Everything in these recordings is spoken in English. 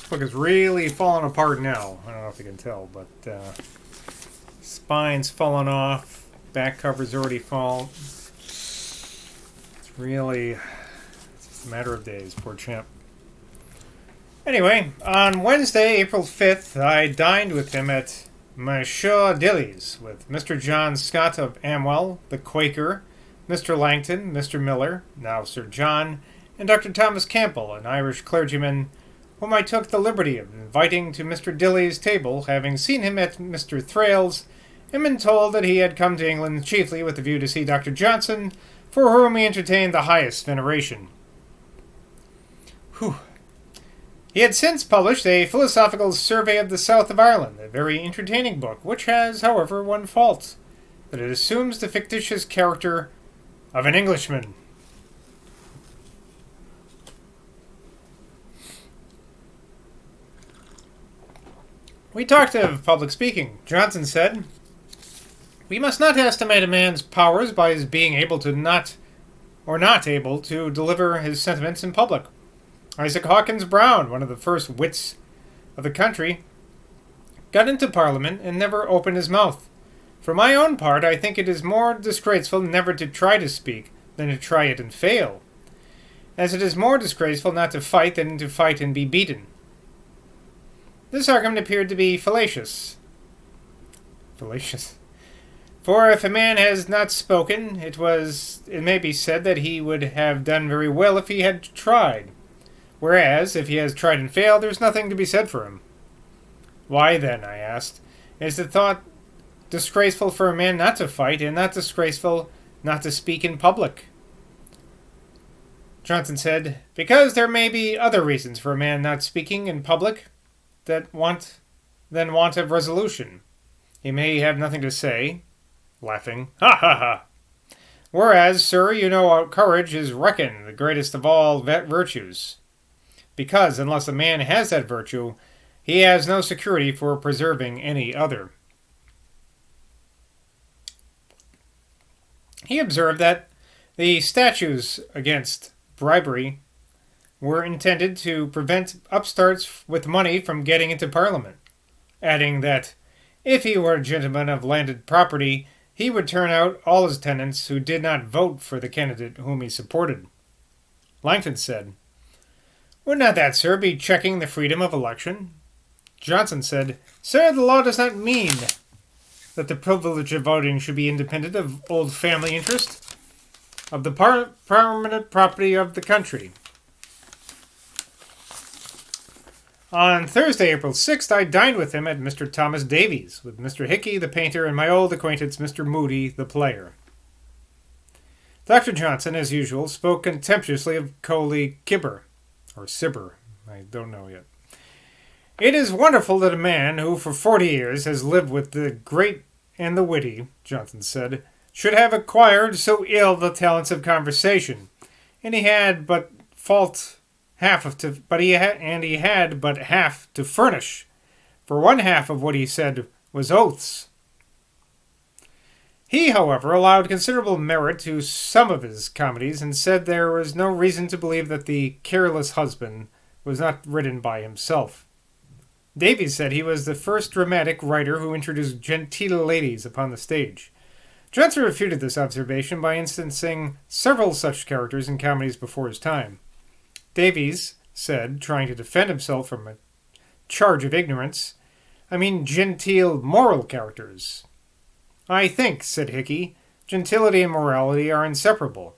book is really falling apart now. I don't know if you can tell, but spine's falling off. Back cover's already fallen. It's really just a matter of days. Poor champ. Anyway, on Wednesday, April 5th, I dined with him at Monsieur Dilly's with Mr. John Scott of Amwell, the Quaker, Mr. Langton, Mr. Miller, now Sir John, and Dr. Thomas Campbell, an Irish clergyman whom I took the liberty of inviting to Mr. Dilly's table, having seen him at Mr. Thrale's, and been told that he had come to England chiefly with the view to see Dr. Johnson, for whom he entertained the highest veneration. Whew. He had since published a philosophical survey of the south of Ireland, a very entertaining book, which has, however, one fault, that it assumes the fictitious character of an Englishman. We talked of public speaking. Johnson said, "We must not estimate a man's powers by his being able to not able to deliver his sentiments in public. Isaac Hawkins Brown, one of the first wits of the country, got into Parliament and never opened his mouth. For my own part, I think it is more disgraceful never to try to speak than to try it and fail, as it is more disgraceful not to fight than to fight and be beaten." This argument appeared to be fallacious. For if a man has not spoken, it may be said that he would have done very well if he had tried. Whereas, if he has tried and failed, there is nothing to be said for him. Why then, I asked, is the thought disgraceful for a man not to fight, and not disgraceful not to speak in public? Johnson said, because there may be other reasons for a man not speaking in public than want of resolution. He may have nothing to say, laughing, ha ha ha. Whereas, sir, you know courage is reckoned the greatest of all virtues. Because, unless a man has that virtue, he has no security for preserving any other. He observed that the statutes against bribery were intended to prevent upstarts with money from getting into Parliament, adding that if he were a gentleman of landed property, he would turn out all his tenants who did not vote for the candidate whom he supported. Langton said, "Would not that, sir, be checking the freedom of election?" Johnson said, "Sir, the law does not mean that the privilege of voting should be independent of old family interest, of the permanent property of the country." On Thursday, April 6th, I dined with him at Mr. Thomas Davies, with Mr. Hickey, the painter, and my old acquaintance, Mr. Moody, the player. Dr. Johnson, as usual, spoke contemptuously of Coley Cibber, or Cibber, I don't know yet. "It is wonderful that a man who for 40 years has lived with the great and the witty," Johnson said, "should have acquired so ill the talents of conversation, and he had but half to furnish, for one half of what he said was oaths." He, however, allowed considerable merit to some of his comedies, and said there was no reason to believe that The Careless Husband was not written by himself. Davies said he was the first dramatic writer who introduced genteel ladies upon the stage. Johnson refuted this observation by instancing several such characters in comedies before his time. Davies said, trying to defend himself from a charge of ignorance, "I mean genteel moral characters." "I think," said Hickey, "gentility and morality are inseparable."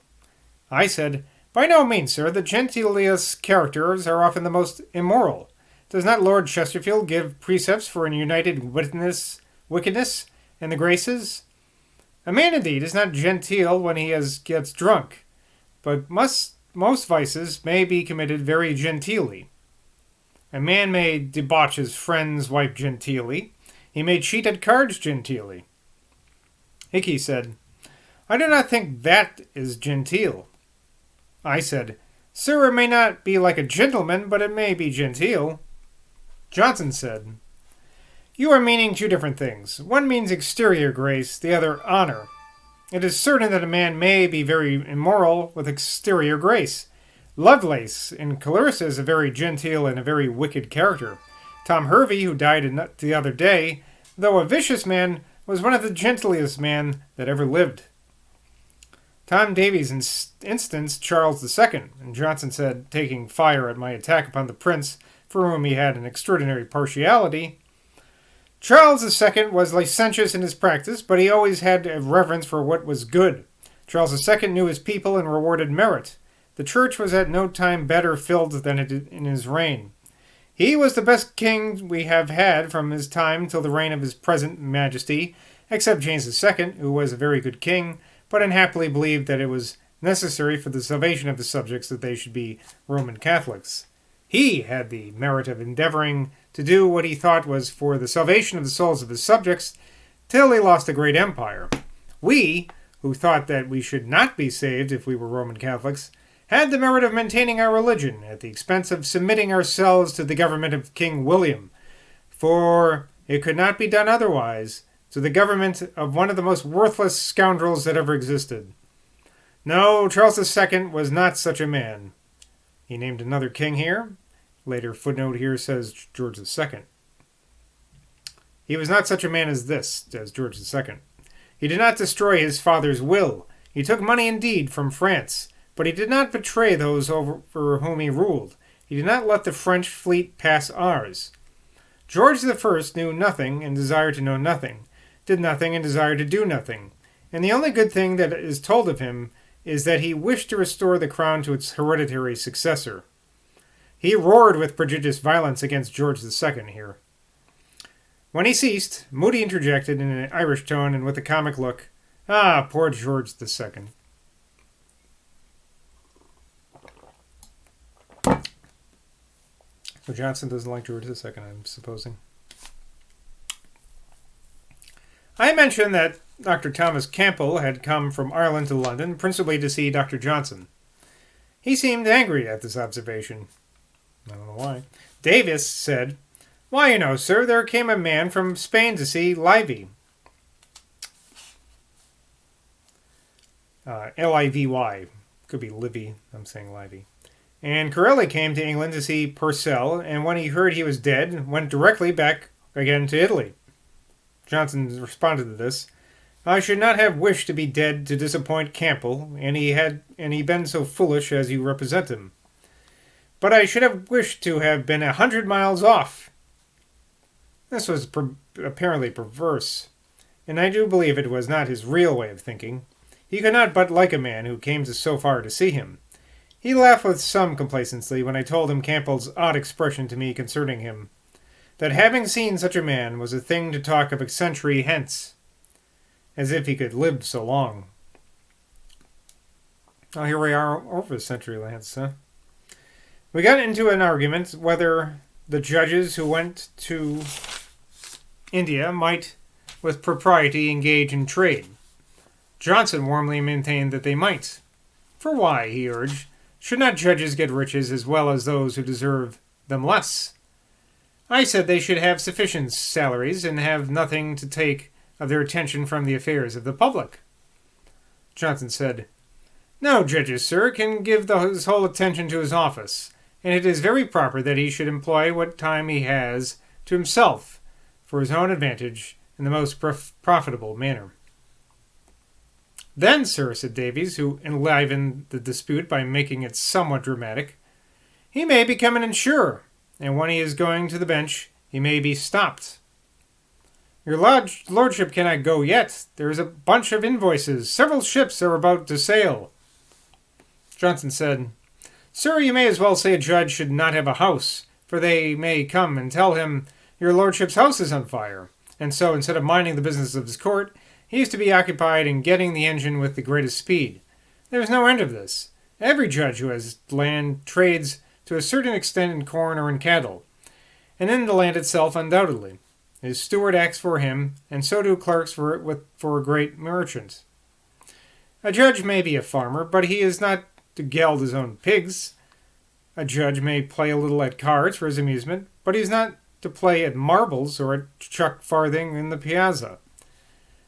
I said, "By no means, sir. The genteelest characters are often the most immoral. Does not Lord Chesterfield give precepts for an united wickedness and the graces? A man, indeed, is not genteel when he gets drunk, but most vices may be committed very genteelly. A man may debauch his friend's wife genteelly. He may cheat at cards genteelly." Hickey said, "I do not think that is genteel." I said, "Sir, it may not be like a gentleman, but it may be genteel." Johnson said, "You are meaning two different things. One means exterior grace, the other honor. It is certain that a man may be very immoral with exterior grace. Lovelace in Clarissa is a very genteel and a very wicked character. Tom Hervey, who died the other day, though a vicious man, was one of the gentlest men that ever lived. Tom Davies instanced Charles II, and Johnson said, taking fire at my attack upon the prince, for whom he had an extraordinary partiality, Charles II was licentious in his practice, but he always had a reverence for what was good. Charles II knew his people and rewarded merit. The church was at no time better filled than in his reign. He was the best king we have had from his time till the reign of his present majesty, except James II, who was a very good king, but unhappily believed that it was necessary for the salvation of his subjects that they should be Roman Catholics. He had the merit of endeavoring to do what he thought was for the salvation of the souls of his subjects, till he lost a great empire. We, who thought that we should not be saved if we were Roman Catholics, had the merit of maintaining our religion at the expense of submitting ourselves to the government of King William, for it could not be done otherwise, to the government of one of the most worthless scoundrels that ever existed. No, Charles II was not such a man. He named another king here. Later footnote here says George II. He was not such a man as this, as George II. He did not destroy his father's will. He took money indeed from France, but he did not betray those over whom he ruled. He did not let the French fleet pass ours. George I knew nothing and desired to know nothing, did nothing and desired to do nothing, and the only good thing that is told of him is that he wished to restore the crown to its hereditary successor. He roared with prodigious violence against George II here. When he ceased, Moody interjected in an Irish tone and with a comic look, "Ah, poor George II." So Johnson doesn't like George II, I'm supposing. I mentioned that Dr. Thomas Campbell had come from Ireland to London, principally to see Dr. Johnson. He seemed angry at this observation. I don't know why. Davis said, "Why, you know, sir, there came a man from Spain to see Livy." Livy. Could be Livy. I'm saying Livy. And Corelli came to England to see Purcell, and when he heard he was dead, went directly back again to Italy. Johnson responded to this, "I should not have wished to be dead to disappoint Campbell, and he been so foolish as you represent him. But I should have wished to have been 100 miles off." This was apparently perverse, and I do believe it was not his real way of thinking. He could not but like a man who came so far to see him. He laughed with some complacency when I told him Campbell's odd expression to me concerning him, that having seen such a man was a thing to talk of a century hence, as if he could live so long. Oh, here we are over a century hence, huh? We got into an argument whether the judges who went to India might, with propriety, engage in trade. Johnson warmly maintained that they might. For why, he urged, should not judges get riches as well as those who deserve them less? I said they should have sufficient salaries and have nothing to take of their attention from the affairs of the public. Johnson said, "No judges, sir, can give his whole attention to his office, and it is very proper that he should employ what time he has to himself for his own advantage in the most profitable manner." "Then, sir," said Davies, who enlivened the dispute by making it somewhat dramatic, "he may become an insurer, and when he is going to the bench, he may be stopped." "Your lordship cannot go yet. There is a bunch of invoices. Several ships are about to sail." Johnson said, "Sir, you may as well say a judge should not have a house, for they may come and tell him, 'Your lordship's house is on fire,' and so, instead of minding the business of his court, he is to be occupied in getting the engine with the greatest speed. There is no end of this. Every judge who has land trades to a certain extent in corn or in cattle, and in the land itself undoubtedly. His steward acts for him, and so do clerks for a great merchant. A judge may be a farmer, but he is not to geld his own pigs. A judge may play a little at cards for his amusement, but he is not to play at marbles or at chuck farthing in the piazza.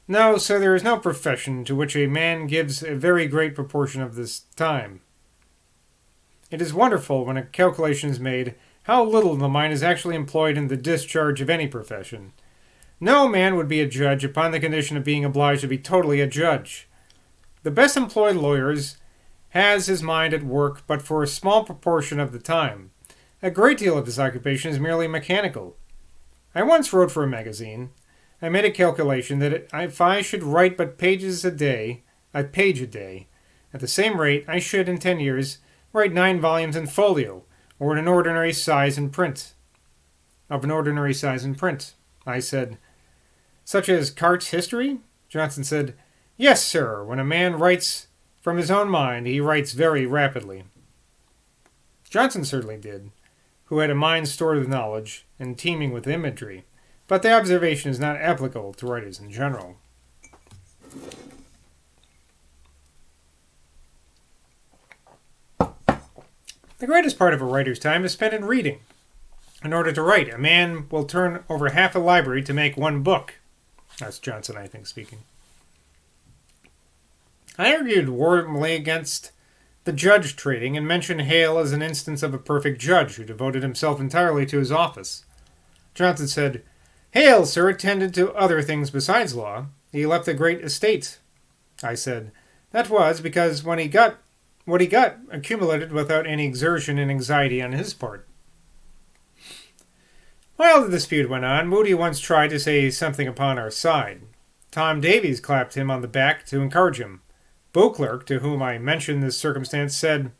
No, so there is no profession to which a man gives a very great proportion of this time. It is wonderful when a calculation is made how little the mind is actually employed in the discharge of any profession. No man would be a judge upon the condition of being obliged to be totally a judge. The best employed lawyers has his mind at work but for a small proportion of the time. A great deal of his occupation is merely mechanical. I once wrote for a magazine. I made a calculation that if I should write but a page a day, at the same rate I should in 10 years write 9 volumes in folio, or in an ordinary size in print. I said, such as Carte's history? Johnson said, yes, sir. When a man writes from his own mind, he writes very rapidly. Johnson certainly did, who had a mind stored with knowledge and teeming with imagery, but the observation is not applicable to writers in general. The greatest part of a writer's time is spent in reading. In order to write, a man will turn over half a library to make one book. That's Johnson, I think, speaking. I argued warmly against the judge trading and mentioned Hale as an instance of a perfect judge who devoted himself entirely to his office. Johnson said, Hale, sir, attended to other things besides law. He left a great estate. I said, that was because what he got accumulated without any exertion and anxiety on his part. While the dispute went on, Moody once tried to say something upon our side. Tom Davies clapped him on the back to encourage him. Beauclerk, to whom I mentioned this circumstance, said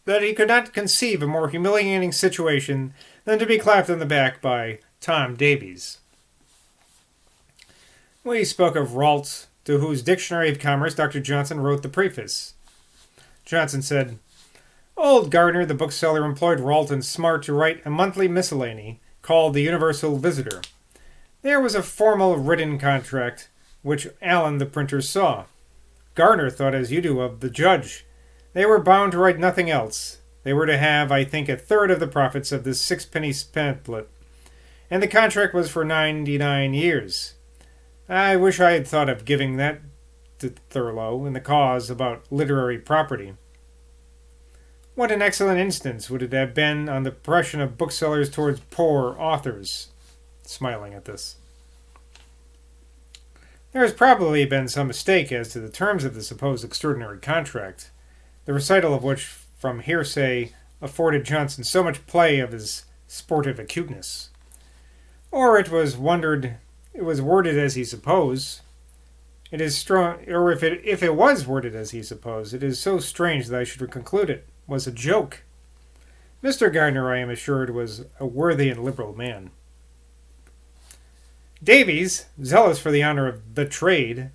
that he could not conceive a more humiliating situation than to be clapped on the back by Tom Davies. We spoke of Ralt, to whose Dictionary of Commerce Dr. Johnson wrote the preface. Johnson said, Old Gardner, the bookseller, employed Ralt and Smart to write a monthly miscellany called the Universal Visitor. There was a formal written contract, which Allen the printer saw. Gardner thought as you do of the judge. They were bound to write nothing else. They were to have, I think, a third of the profits of this sixpenny pamphlet, and the contract was for 99 years. I wish I had thought of giving that to Thurlow in the cause about literary property. What an excellent instance would it have been on the oppression of booksellers towards poor authors, smiling at this. There has probably been some mistake as to the terms of the supposed extraordinary contract, the recital of which from hearsay afforded Johnson so much play of his sportive acuteness. Or it was worded as he supposed. It is strong, or if it was worded as he supposed, it is so strange that I should conclude it was a joke. Mr. Gardner, I am assured, was a worthy and liberal man. Davies, zealous for the honor of the trade,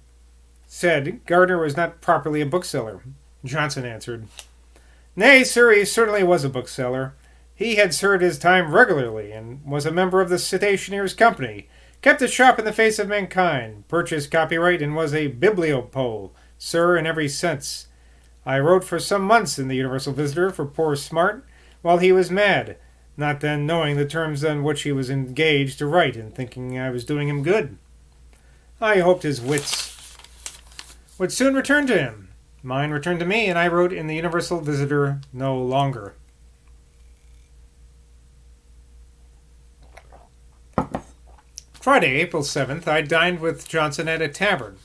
said Gardner was not properly a bookseller. Johnson answered, Nay, sir, he certainly was a bookseller. He had served his time regularly, and was a member of the Stationers' Company, kept a shop in the face of mankind, purchased copyright, and was a bibliopole, sir, in every sense. I wrote for some months in the Universal Visitor for poor Smart, while he was mad, not then knowing the terms on which he was engaged to write, and thinking I was doing him good. I hoped his wits would soon return to him. Mine returned to me, and I wrote in the Universal Visitor no longer. Friday, April 7th, I dined with Johnson at a tavern,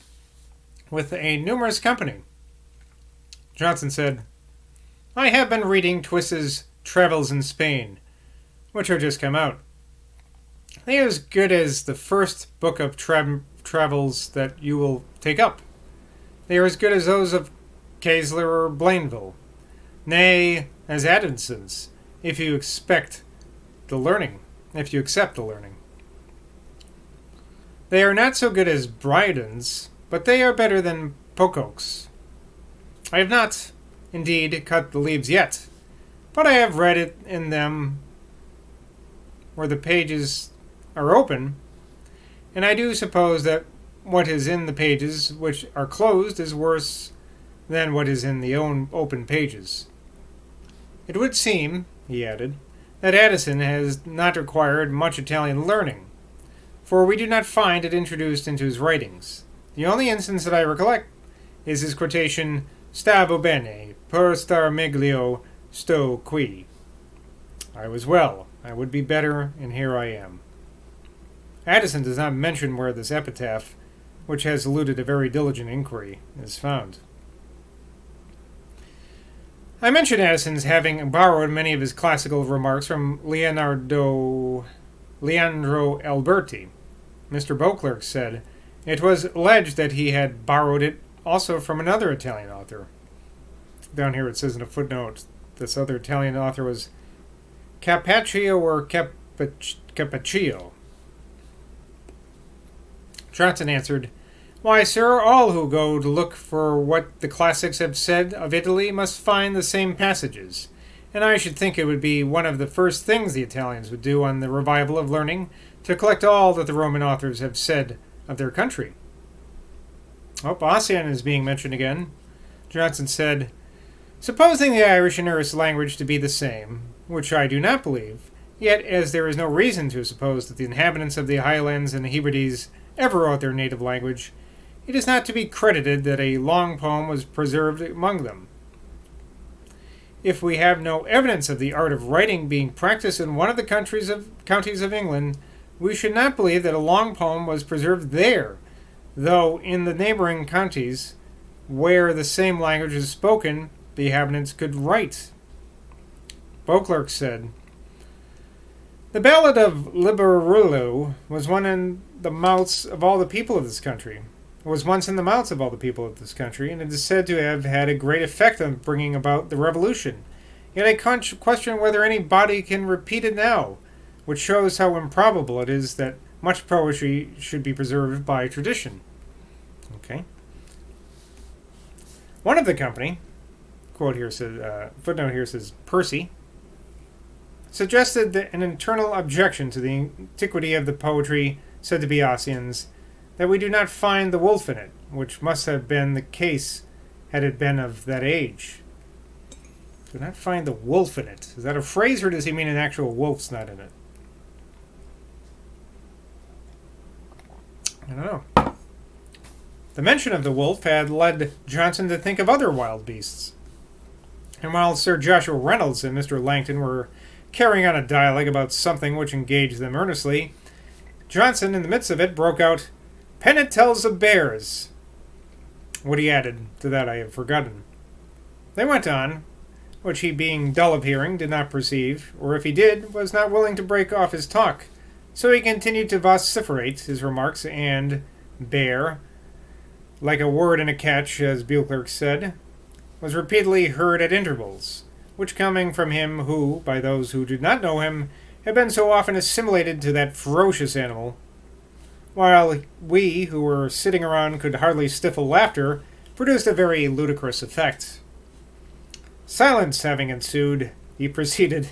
with a numerous company. Johnson said, I have been reading Twiss's Travels in Spain, which have just come out. They are as good as the first book of travels that you will take up. They are as good as those of Caisler or Blainville. Nay, as Adamson's, if you accept the learning. They are not so good as Bryden's, but they are better than Pocock's. I have not, indeed, cut the leaves yet, but I have read it in them where the pages are open, and I do suppose that what is in the pages which are closed is worse than what is in the open pages. It would seem, he added, that Addison has not required much Italian learning, for we do not find it introduced into his writings. The only instance that I recollect is his quotation, Stavo bene, per star meglio, sto qui. I was well, I would be better, and here I am. Addison does not mention where this epitaph, which has eluded a very diligent inquiry, is found. I mentioned Addison's having borrowed many of his classical remarks from Leandro Alberti. Mr. Beauclerk said it was alleged that he had borrowed it also from another Italian author. Down here it says in a footnote this other Italian author was Capaccio or Capaccio. Johnson answered, "Why, sir, all who go to look for what the classics have said of Italy must find the same passages, and I should think it would be one of the first things the Italians would do on the revival of learning, to collect all that the Roman authors have said of their country." Oh, Ossian is being mentioned again. Johnson said, "Supposing the Irish and Erse language to be the same, which I do not believe, yet as there is no reason to suppose that the inhabitants of the Highlands and the Hebrides ever wrote their native language, it is not to be credited that a long poem was preserved among them. If we have no evidence of the art of writing being practiced in one of the counties of England, we should not believe that a long poem was preserved there, though in the neighboring counties, where the same language is spoken, the inhabitants could write." Beauclerk said, "The ballad of Liberullo was one in the mouths of all the people of this country. It was once in the mouths of all the people of this country, and it is said to have had a great effect on bringing about the Revolution. Yet I question whether any body can repeat it now, which shows how improbable it is that much poetry should be preserved by tradition." Okay. One of the company, quote here says, footnote here says, Percy, suggested that an internal objection to the antiquity of the poetry said to be Ossian's, that we do not find the wolf in it, which must have been the case had it been of that age. Do not find the wolf in it. Is that a phrase, or does he mean an actual wolf's not in it? I don't know. The mention of the wolf had led Johnson to think of other wild beasts. And while Sir Joshua Reynolds and Mr. Langton were carrying on a dialogue about something which engaged them earnestly, Johnson, in the midst of it, broke out, "Pennant tells of bears." What he added to that I have forgotten. They went on, which he, being dull of hearing, did not perceive, or if he did, was not willing to break off his talk. So he continued to vociferate his remarks, and bear, like a word in a catch, as Beauclerk said, was repeatedly heard at intervals, which coming from him who, by those who did not know him, had been so often assimilated to that ferocious animal, while we, who were sitting around, could hardly stifle laughter, produced a very ludicrous effect. Silence having ensued, he proceeded,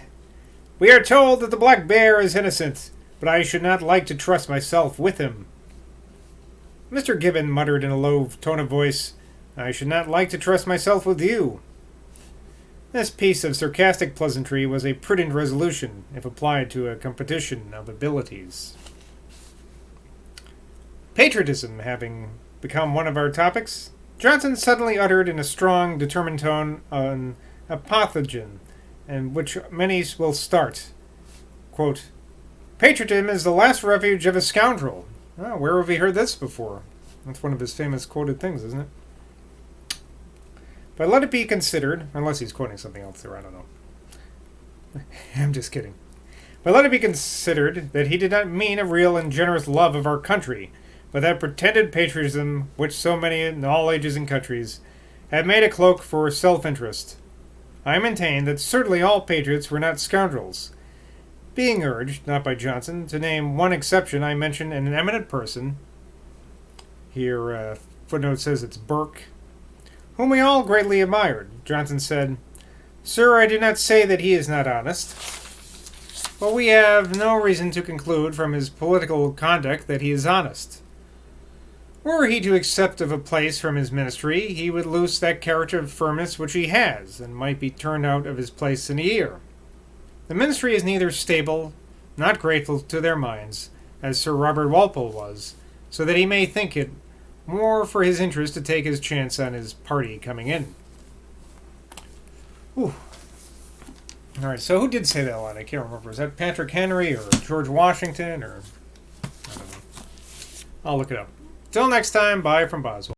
"We are told that the black bear is innocent, but I should not like to trust myself with him." Mr. Gibbon muttered in a low tone of voice, "I should not like to trust myself with you." This piece of sarcastic pleasantry was a prudent resolution, if applied to a competition of abilities. Patriotism having become one of our topics, Johnson suddenly uttered in a strong, determined tone an apothegm, and which many will start. Quote, "Patriotism is the last refuge of a scoundrel." Oh, where have we heard this before? That's one of his famous quoted things, isn't it? But let it be considered, unless he's quoting something else there, I don't know. I'm just kidding. But let it be considered that he did not mean a real and generous love of our country, but that pretended patriotism which so many in all ages and countries have made a cloak for self-interest. I maintain that certainly all patriots were not scoundrels. Being urged, not by Johnson, to name one exception, I mention an eminent person, here footnote says it's Burke, whom we all greatly admired. Johnson said, "Sir, I do not say that he is not honest, but we have no reason to conclude from his political conduct that he is honest. Were he to accept of a place from his ministry, he would lose that character of firmness which he has, and might be turned out of his place in a year. The ministry is neither stable, not grateful to their minds, as Sir Robert Walpole was, so that he may think it more for his interest to take his chance on his party coming in." Whew. All right, so who did say that line? I can't remember. Was that Patrick Henry or George Washington or I don't know. I'll look it up. Till next time, bye from Boswell.